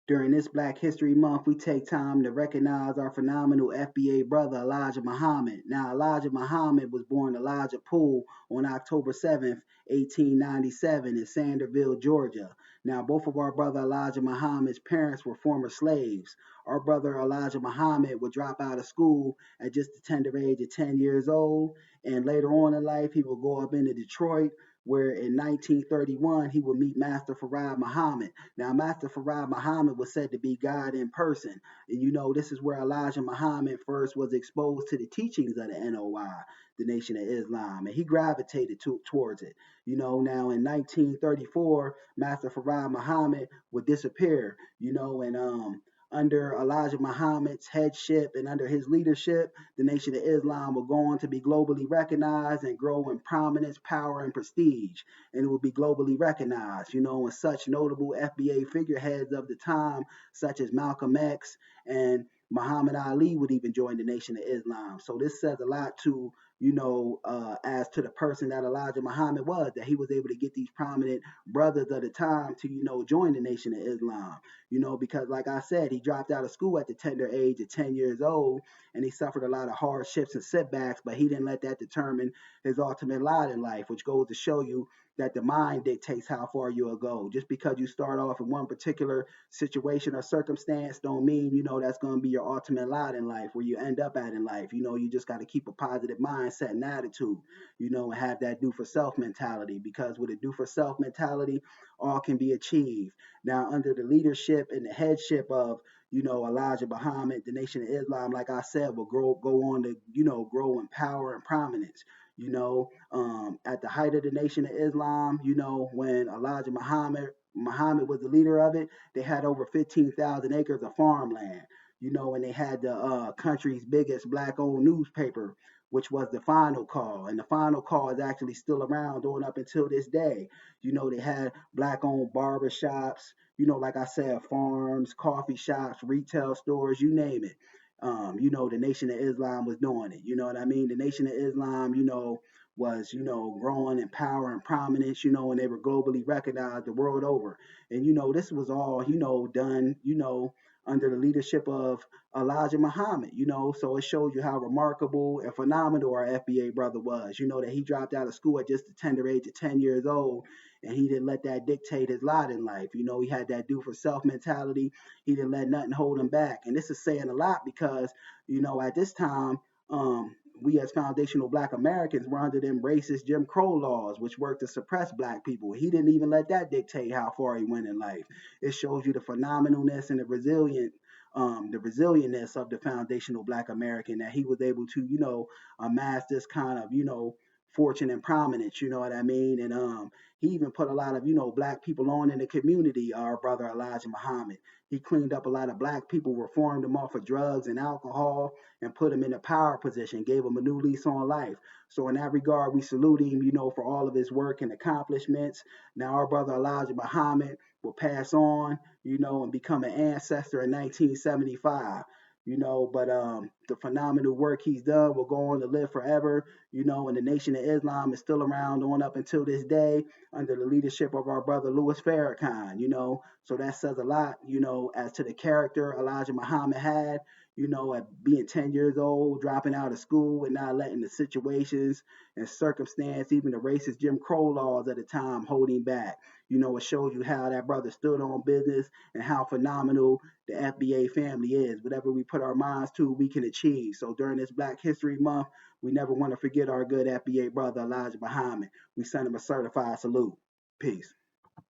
During this Black History Month, we take time to recognize our phenomenal FBA brother, Elijah Muhammad. Now, Elijah Muhammad was born Elijah Poole on October 7th, 1897 in Sanderville, Georgia. Now, both of our brother Elijah Muhammad's parents were former slaves. Our brother Elijah Muhammad would drop out of school at just the tender age of 10 years old, and later on in life, he would go up into Detroit, where in 1931 he would meet Master Farad Muhammad. Now, Master Farad Muhammad was said to be God in person. And this is where Elijah Muhammad first was exposed to the teachings of the NOI, the Nation of Islam, and he gravitated towards it. Now in 1934, Master Farad Muhammad would disappear, and under Elijah Muhammad's headship and under his leadership, the Nation of Islam will go on to be globally recognized and grow in prominence, power, and prestige. And it will be globally recognized, and such notable FBA figureheads of the time, such as Malcolm X and Muhammad Ali, would even join the Nation of Islam. So this says a lot to, as to the person that Elijah Muhammad was, that he was able to get these prominent brothers of the time to, join the Nation of Islam. Because like I said, he dropped out of school at the tender age of 10 years old, and he suffered a lot of hardships and setbacks, but he didn't let that determine his ultimate lot in life, which goes to show you that the mind dictates how far you'll go. Just because you start off in one particular situation or circumstance don't mean, that's going to be your ultimate lot in life, where you end up at in life. You just got to keep a positive mindset and attitude, and have that do for self mentality, because with a do for self mentality, all can be achieved. Now, under the leadership and the headship of, Elijah Muhammad, the Nation of Islam, like I said, will go on to, grow in power and prominence. At the height of the Nation of Islam, when Elijah Muhammad was the leader of it, they had over 15,000 acres of farmland, and they had the country's biggest black-owned newspaper, which was the Final Call. And the Final Call is actually still around on up until this day. They had black-owned barber shops, like I said, farms, coffee shops, retail stores, you name it. The Nation of Islam was doing it. You know what I mean? The Nation of Islam, was, growing in power and prominence, and they were globally recognized the world over. And, this was all, done, under the leadership of Elijah Muhammad, so it shows you how remarkable and phenomenal our FBA brother was, that he dropped out of school at just the tender age of 10 years old, and he didn't let that dictate his lot in life. He had that do for self mentality. He didn't let nothing hold him back. And this is saying a lot because, at this time, we as foundational Black Americans were under them racist Jim Crow laws, which worked to suppress Black people. He didn't even let that dictate how far he went in life. It shows you the phenomenalness and the resilientness of the foundational Black American, that he was able to, amass this kind of, fortune and prominence, you know what I mean? And he even put a lot of, Black people on in the community, our brother Elijah Muhammad. He cleaned up a lot of Black people, reformed them off of drugs and alcohol, and put them in a power position, gave them a new lease on life. So in that regard, we salute him, for all of his work and accomplishments. Now our brother Elijah Muhammad will pass on, and become an ancestor in 1975. But the phenomenal work he's done will go on to live forever, and the Nation of Islam is still around on up until this day under the leadership of our brother Louis Farrakhan, so that says a lot, as to the character Elijah Muhammad had, at being 10 years old, dropping out of school and not letting the situations and circumstance, even the racist Jim Crow laws at the time, hold him back. It shows you how that brother stood on business and how phenomenal the FBA family is. Whatever we put our minds to, we can achieve. So during this Black History Month, we never want to forget our good FBA brother, Elijah Muhammad. We send him a certified salute. Peace.